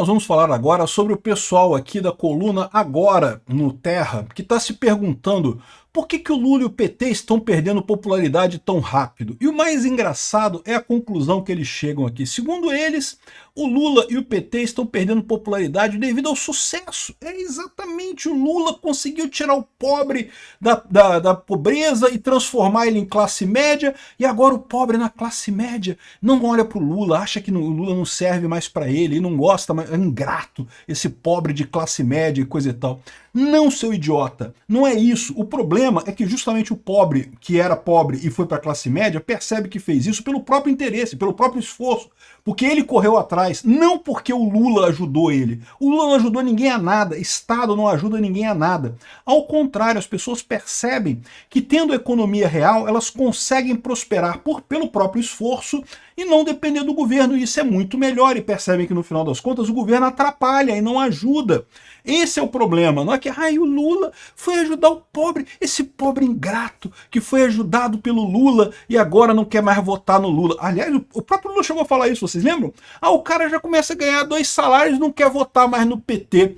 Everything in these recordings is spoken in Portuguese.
Nós vamos falar agora sobre o pessoal aqui da coluna Agora no Terra, que está se perguntando por que o Lula e o PT estão perdendo popularidade tão rápido. E o mais engraçado é a conclusão que eles chegam aqui. Segundo eles, o Lula e o PT estão perdendo popularidade devido ao sucesso. É exatamente, o Lula conseguiu tirar o pobre da pobreza e transformar ele em classe média, e agora o pobre na classe média não olha para o Lula, acha que o Lula não serve mais para ele, e não gosta, mas é ingrato, esse pobre de classe média e coisa e tal. Não, seu idiota, não é isso. O problema é que justamente o pobre, que era pobre e foi para a classe média, percebe que fez isso pelo próprio interesse, pelo próprio esforço, porque ele correu atrás, não porque o Lula ajudou ele. O Lula não ajudou ninguém a nada, Estado não ajuda ninguém a nada. Ao contrário, as pessoas percebem que tendo a economia real, elas conseguem prosperar pelo próprio esforço e não depender do governo. E isso é muito melhor, e percebem que no final das contas o governo atrapalha e não ajuda. Esse é o problema, não é que o Lula foi ajudar o pobre, esse pobre ingrato que foi ajudado pelo Lula e agora não quer mais votar no Lula. Aliás, o próprio Lula chegou a falar isso, vocês lembram? O cara já começa a ganhar 2 salários e não quer votar mais no PT.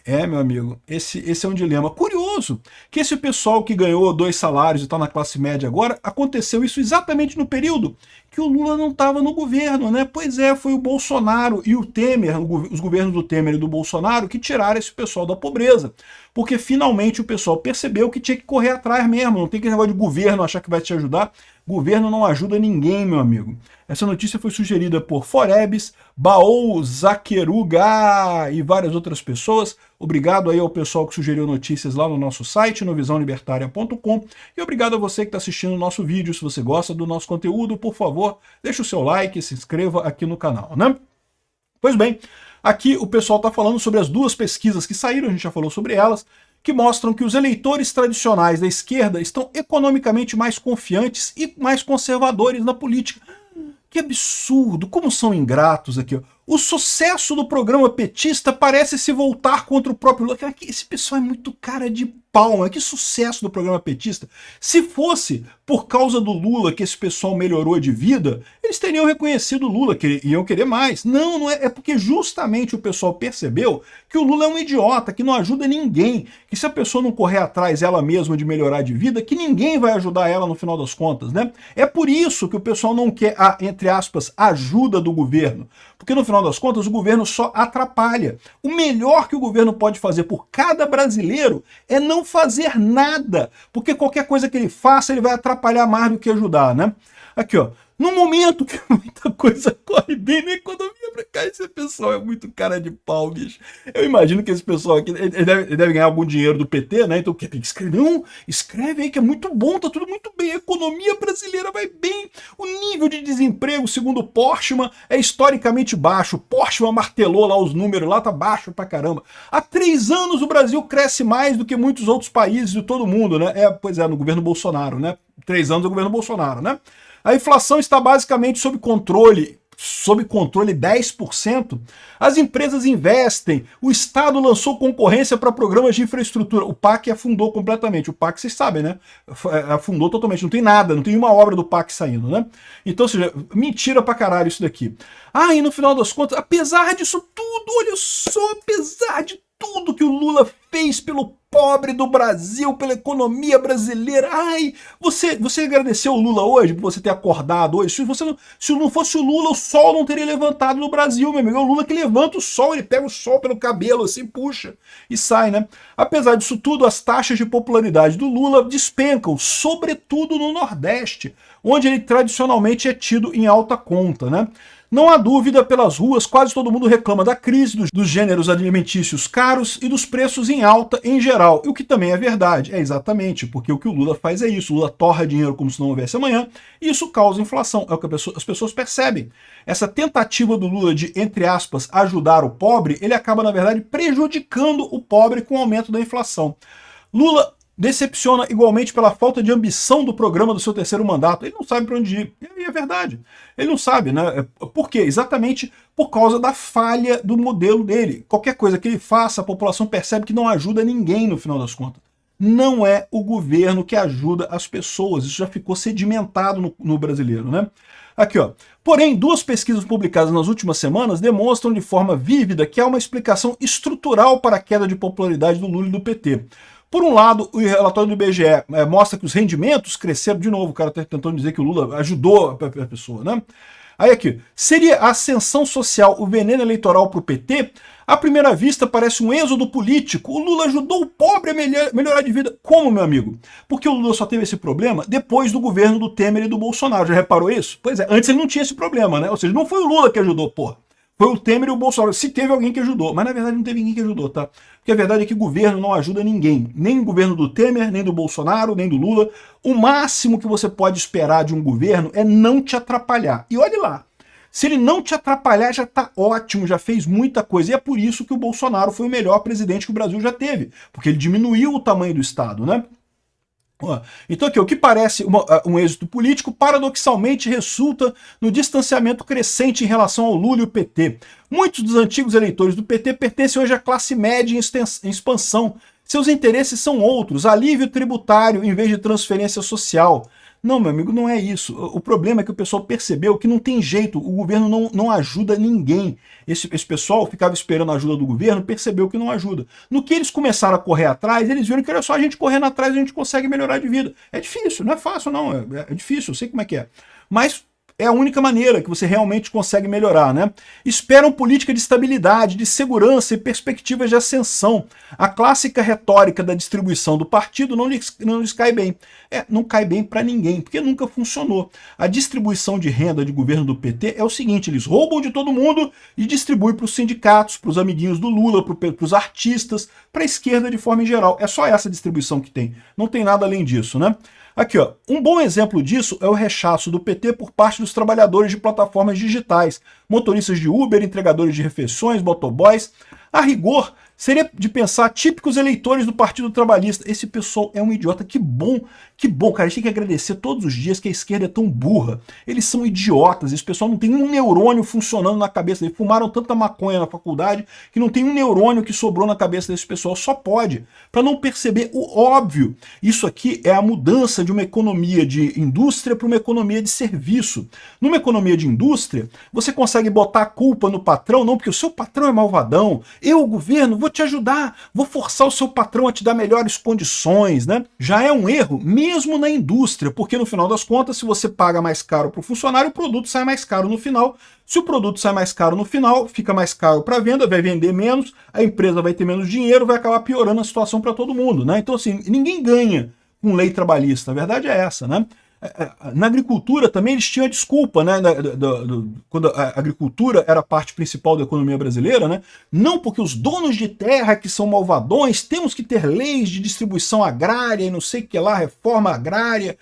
É, meu amigo, esse é um dilema. Curioso que esse pessoal que ganhou 2 salários e está na classe média agora, aconteceu isso exatamente no período que o Lula não estava no governo, né? Pois é, foi o Bolsonaro e o Temer, os governos do Temer e do Bolsonaro, que tiraram esse pessoal da pobreza. Porque finalmente o pessoal percebeu que tinha que correr atrás mesmo, não tem aquele negócio de governo achar que vai te ajudar. Governo não ajuda ninguém, meu amigo. Essa notícia foi sugerida por Forebes, Baou Zaqueruga e várias outras pessoas. Obrigado aí ao pessoal que sugeriu notícias lá no nosso site, no visãolibertaria.com. E obrigado a você que está assistindo o nosso vídeo. Se você gosta do nosso conteúdo, por favor, deixe o seu like e se inscreva aqui no canal, né? Pois bem, aqui o pessoal está falando sobre as 2 pesquisas que saíram, a gente já falou sobre elas, que mostram que os eleitores tradicionais da esquerda estão economicamente mais confiantes e mais conservadores na política. Que absurdo, como são ingratos aqui, ó. O sucesso do programa petista parece se voltar contra o próprio Lula. Esse pessoal é muito cara de pau, né? Que sucesso do programa petista. Se fosse por causa do Lula que esse pessoal melhorou de vida, eles teriam reconhecido o Lula, que iam querer mais. Não, não é, é porque justamente o pessoal percebeu que o Lula é um idiota, que não ajuda ninguém, que se a pessoa não correr atrás ela mesma de melhorar de vida, que ninguém vai ajudar ela no final das contas, né? É por isso que o pessoal não quer a, entre aspas, ajuda do governo, porque no final das contas o governo só atrapalha. O melhor que o governo pode fazer por cada brasileiro é não fazer nada, porque qualquer coisa que ele faça ele vai atrapalhar mais do que ajudar, né? Aqui, ó. No momento que muita coisa corre bem na economia pra cá, esse pessoal é muito cara de pau, bicho. Eu imagino que esse pessoal aqui, ele deve ganhar algum dinheiro do PT, né? Então tem que escrever, não, escreve aí que é muito bom, tá tudo muito bem, a economia brasileira vai bem. O nível de desemprego, segundo o Portman, é historicamente baixo. O Portman martelou lá os números, lá tá baixo pra caramba. Há 3 anos o Brasil cresce mais do que muitos outros países de todo mundo, né? Pois é, no governo Bolsonaro, né? 3 anos do governo Bolsonaro, né? A inflação está basicamente sob controle 10%. As empresas investem, o Estado lançou concorrência para programas de infraestrutura. O PAC afundou completamente. O PAC, vocês sabem, né? Afundou totalmente. Não tem nada, não tem uma obra do PAC saindo, né? Então, ou seja, mentira pra caralho isso daqui. E no final das contas, apesar disso tudo, olha só, apesar de tudo que o Lula fez pelo pobre do Brasil, pela economia brasileira. Você agradeceu o Lula hoje por você ter acordado hoje? Se não fosse o Lula, o sol não teria levantado no Brasil, meu amigo. É o Lula que levanta o sol, ele pega o sol pelo cabelo, assim, puxa, e sai, né? Apesar disso tudo, as taxas de popularidade do Lula despencam, sobretudo no Nordeste, onde ele tradicionalmente é tido em alta conta, né? Não há dúvida, pelas ruas, quase todo mundo reclama da crise dos gêneros alimentícios caros e dos preços em alta em geral. E o que também é verdade, é exatamente, porque o que o Lula faz é isso. O Lula torra dinheiro como se não houvesse amanhã, e isso causa inflação. É o que as pessoas percebem. Essa tentativa do Lula de, entre aspas, ajudar o pobre, ele acaba, na verdade, prejudicando o pobre com o aumento da inflação. Lula decepciona igualmente pela falta de ambição do programa do seu 3º mandato. Ele não sabe para onde ir. E é verdade. Ele não sabe, né? Por quê? Exatamente por causa da falha do modelo dele. Qualquer coisa que ele faça, a população percebe que não ajuda ninguém no final das contas. Não é o governo que ajuda as pessoas. Isso já ficou sedimentado no brasileiro, né? Aqui, ó. Porém, duas pesquisas publicadas nas últimas semanas demonstram de forma vívida que há uma explicação estrutural para a queda de popularidade do Lula e do PT. Por um lado, o relatório do IBGE mostra que os rendimentos cresceram. De novo, o cara está tentando dizer que o Lula ajudou a pessoa, né? Aí aqui, seria a ascensão social o veneno eleitoral para o PT? À primeira vista parece um êxodo político. O Lula ajudou o pobre a melhorar de vida. Como, meu amigo? Porque o Lula só teve esse problema depois do governo do Temer e do Bolsonaro. Já reparou isso? Pois é, antes ele não tinha esse problema, né? Ou seja, não foi o Lula que ajudou, porra. Foi o Temer e o Bolsonaro. Se teve alguém que ajudou. Mas na verdade não teve ninguém que ajudou, tá? Porque a verdade é que o governo não ajuda ninguém. Nem o governo do Temer, nem do Bolsonaro, nem do Lula. O máximo que você pode esperar de um governo é não te atrapalhar. E olhe lá. Se ele não te atrapalhar, já está ótimo, já fez muita coisa. E é por isso que o Bolsonaro foi o melhor presidente que o Brasil já teve. Porque ele diminuiu o tamanho do Estado, né? Então aqui, o que parece um êxito político, paradoxalmente resulta no distanciamento crescente em relação ao Lula e o PT. Muitos dos antigos eleitores do PT pertencem hoje à classe média em expansão. Seus interesses são outros, alívio tributário em vez de transferência social. Não, meu amigo, não é isso. O problema é que o pessoal percebeu que não tem jeito, o governo não ajuda ninguém. Esse pessoal ficava esperando a ajuda do governo, percebeu que não ajuda. No que eles começaram a correr atrás, eles viram que era só a gente correndo atrás e a gente consegue melhorar de vida. É difícil, não é fácil não, é difícil, eu sei como é que é. Mas é a única maneira que você realmente consegue melhorar, né? Esperam política de estabilidade, de segurança e perspectivas de ascensão. A clássica retórica da distribuição do partido não lhes cai bem. Não cai bem para ninguém, porque nunca funcionou. A distribuição de renda de governo do PT é o seguinte, eles roubam de todo mundo e distribuem para os sindicatos, para os amiguinhos do Lula, para os artistas, para a esquerda de forma em geral. É só essa distribuição que tem. Não tem nada além disso, né? Aqui, ó, um bom exemplo disso é o rechaço do PT por parte dos trabalhadores de plataformas digitais, motoristas de Uber, entregadores de refeições, motoboys. A rigor, seria de pensar típicos eleitores do Partido Trabalhista. Esse pessoal é um idiota. Que bom, cara. A gente tem que agradecer todos os dias que a esquerda é tão burra. Eles são idiotas. Esse pessoal não tem um neurônio funcionando na cabeça. Eles fumaram tanta maconha na faculdade que não tem um neurônio que sobrou na cabeça desse pessoal. Só pode. Para não perceber o óbvio. Isso aqui é a mudança de uma economia de indústria para uma economia de serviço. Numa economia de indústria, você consegue botar a culpa no patrão, não porque o seu patrão é malvadão. Eu, o governo, vou te ajudar, vou forçar o seu patrão a te dar melhores condições, né? Já é um erro, mesmo na indústria, porque no final das contas, se você paga mais caro para o funcionário, o produto sai mais caro no final. Se o produto sai mais caro no final, fica mais caro para a venda, vai vender menos, a empresa vai ter menos dinheiro, vai acabar piorando a situação para todo mundo, né? Então, assim, ninguém ganha com lei trabalhista, a verdade é essa, né? Na agricultura também eles tinham a desculpa, né? Quando a agricultura era a parte principal da economia brasileira, né? Não porque os donos de terra que são malvadões, temos que ter leis de distribuição agrária e não sei o que lá, reforma agrária.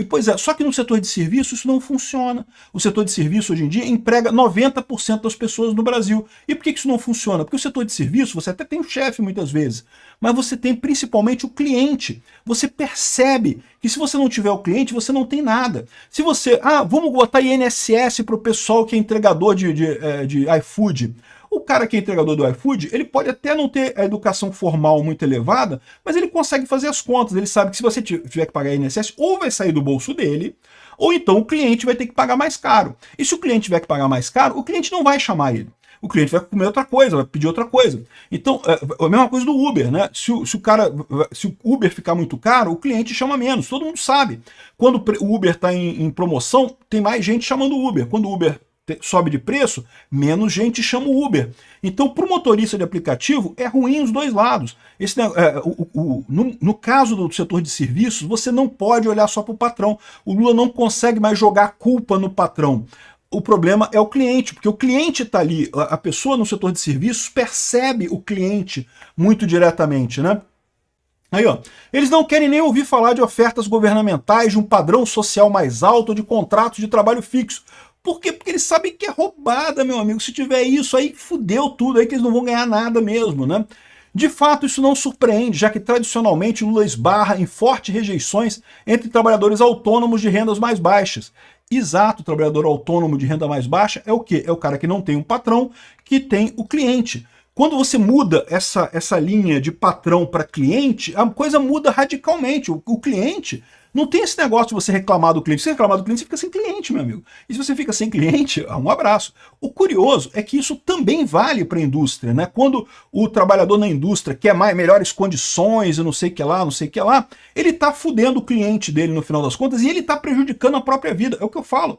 Pois é, só que no setor de serviço isso não funciona. O setor de serviço hoje em dia emprega 90% das pessoas no Brasil. E por que isso não funciona? Porque o setor de serviço, você até tem o chefe muitas vezes, mas você tem principalmente o cliente. Você percebe que se você não tiver o cliente, você não tem nada. Se você, vamos botar INSS para o pessoal que é entregador de iFood. O cara que é entregador do iFood, ele pode até não ter a educação formal muito elevada, mas ele consegue fazer as contas. Ele sabe que se você tiver que pagar INSS, ou vai sair do bolso dele, ou então o cliente vai ter que pagar mais caro. E se o cliente tiver que pagar mais caro, o cliente não vai chamar ele. O cliente vai comer outra coisa, vai pedir outra coisa. Então, a mesma coisa do Uber, né? Se o Uber ficar muito caro, o cliente chama menos. Todo mundo sabe. Quando o Uber está em promoção, tem mais gente chamando o Uber. Quando o Uber sobe de preço, menos gente chama o Uber. Então, para o motorista de aplicativo, é ruim os dois lados. No caso do setor de serviços, você não pode olhar só para o patrão. O Lula não consegue mais jogar a culpa no patrão. O problema é o cliente, porque o cliente está ali, a pessoa no setor de serviços percebe o cliente muito diretamente, né? Aí, ó, eles não querem nem ouvir falar de ofertas governamentais, de um padrão social mais alto, de contratos de trabalho fixo. Por quê? Porque eles sabem que é roubada, meu amigo. Se tiver isso, aí fudeu tudo, aí que eles não vão ganhar nada mesmo, né? De fato, isso não surpreende, já que tradicionalmente Lula esbarra em fortes rejeições entre trabalhadores autônomos de rendas mais baixas. Exato, o trabalhador autônomo de renda mais baixa é o quê? É o cara que não tem um patrão, que tem o cliente. Quando você muda essa linha de patrão para cliente, a coisa muda radicalmente. O cliente Não tem esse negócio de você reclamar do cliente. Se você reclamar do cliente, você fica sem cliente, meu amigo. E se você fica sem cliente, um abraço. O curioso é que isso também vale para a indústria, né? Quando o trabalhador na indústria quer melhores condições e não sei o que lá, não sei o que lá, ele está fudendo o cliente dele no final das contas e ele está prejudicando a própria vida. É o que eu falo.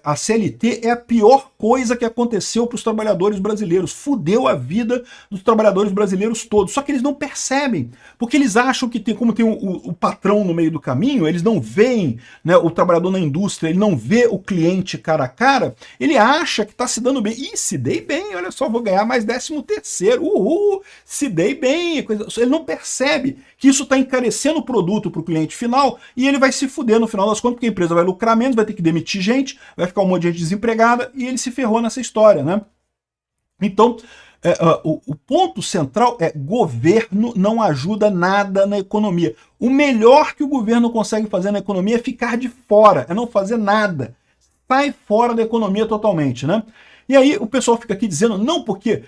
A CLT é a pior coisa que aconteceu para os trabalhadores brasileiros. Fudeu a vida dos trabalhadores brasileiros todos. Só que eles não percebem, porque eles acham que como tem o patrão no meio do caminho, eles não veem, né, o trabalhador na indústria, ele não vê o cliente cara a cara, ele acha que está se dando bem. Ih, se dei bem, olha só, vou ganhar mais 13º, uhul, se dei bem. Ele não percebe que isso está encarecendo o produto para o cliente final e ele vai se fuder no final das contas, porque a empresa vai lucrar menos, vai ter que demitir gente, vai ficar um monte de gente desempregada e ele se ferrou nessa história, né? Então, o ponto central é: governo não ajuda nada na economia. O melhor que o governo consegue fazer na economia é ficar de fora, é não fazer nada. Sai fora da economia totalmente, né? E aí o pessoal fica aqui dizendo, não, porque,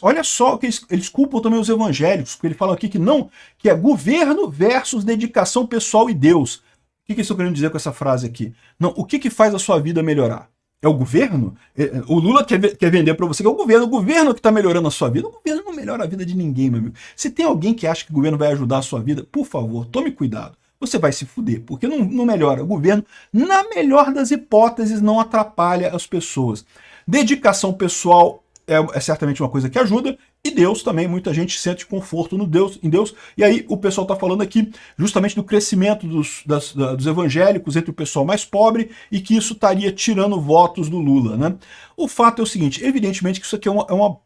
olha só que eles culpam também os evangélicos, porque eles falam aqui que não, que é governo versus dedicação pessoal e Deus. O que eles estão querendo dizer com essa frase aqui? Não, o que faz a sua vida melhorar? É o governo? O Lula quer vender para você que é o governo que está melhorando a sua vida. O governo não melhora a vida de ninguém, meu amigo. Se tem alguém que acha que o governo vai ajudar a sua vida, por favor, tome cuidado. Você vai se fuder, porque não melhora. O governo, na melhor das hipóteses, não atrapalha as pessoas. Dedicação pessoal é certamente uma coisa que ajuda, e Deus também, muita gente sente conforto em Deus, e aí o pessoal está falando aqui justamente do crescimento dos evangélicos entre o pessoal mais pobre, e que isso estaria tirando votos do Lula, né? O fato é o seguinte, evidentemente que isso aqui é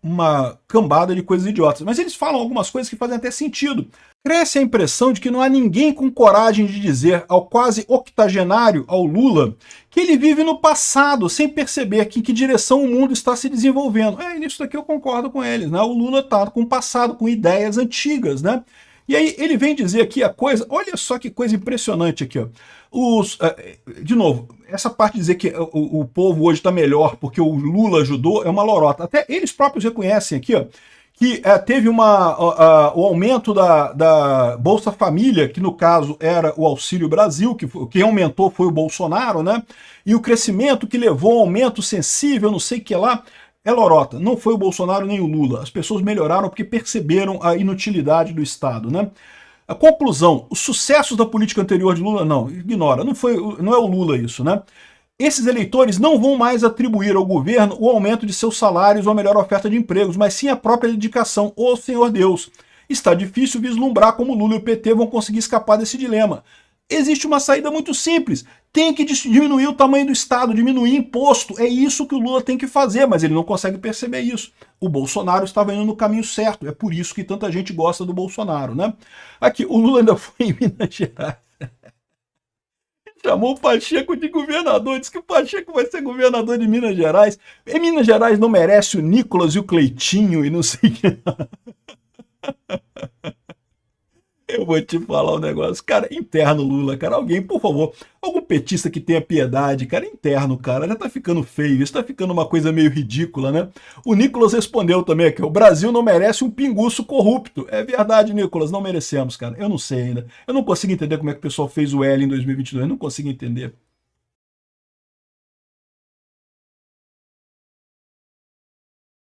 uma cambada de coisas idiotas, mas eles falam algumas coisas que fazem até sentido. Cresce a impressão de que não há ninguém com coragem de dizer ao quase octogenário, ao Lula, que ele vive no passado, sem perceber que em que direção o mundo está se desenvolvendo. Nisso daqui eu concordo com eles, né? O Lula está com o passado, com ideias antigas, né? E aí ele vem dizer aqui a coisa, olha só que coisa impressionante aqui, ó. De novo, essa parte de dizer que o povo hoje está melhor porque o Lula ajudou é uma lorota. Até eles próprios reconhecem aqui, ó, que teve o aumento da Bolsa Família, que no caso era o Auxílio Brasil, que quem aumentou foi o Bolsonaro, né? E o crescimento que levou a um aumento sensível, não sei o que lá, é lorota. Não foi o Bolsonaro nem o Lula. As pessoas melhoraram porque perceberam a inutilidade do Estado, né? A conclusão, os sucessos da política anterior de Lula, não, ignora, não é o Lula isso, né? Esses eleitores não vão mais atribuir ao governo o aumento de seus salários ou a melhor oferta de empregos, mas sim a própria dedicação. Ô Senhor Deus, está difícil vislumbrar como Lula e o PT vão conseguir escapar desse dilema. Existe uma saída muito simples. Tem que diminuir o tamanho do Estado, diminuir imposto. É isso que o Lula tem que fazer, mas ele não consegue perceber isso. O Bolsonaro estava indo no caminho certo. É por isso que tanta gente gosta do Bolsonaro, né? Aqui, o Lula ainda foi em Minas Gerais. Chamou o Pacheco de governador, disse que o Pacheco vai ser governador de Minas Gerais. E Minas Gerais não merece o Nicolas e o Cleitinho e não sei o que. Eu vou te falar um negócio, cara, interno Lula, cara, alguém, por favor, algum petista que tenha piedade, cara, interno, cara, já tá ficando feio, isso tá ficando uma coisa meio ridícula, né? O Nicolas respondeu também aqui, o Brasil não merece um pinguço corrupto. É verdade, Nicolas, não merecemos, cara, eu não sei ainda, eu não consigo entender como é que o pessoal fez o L em 2022, não consigo entender.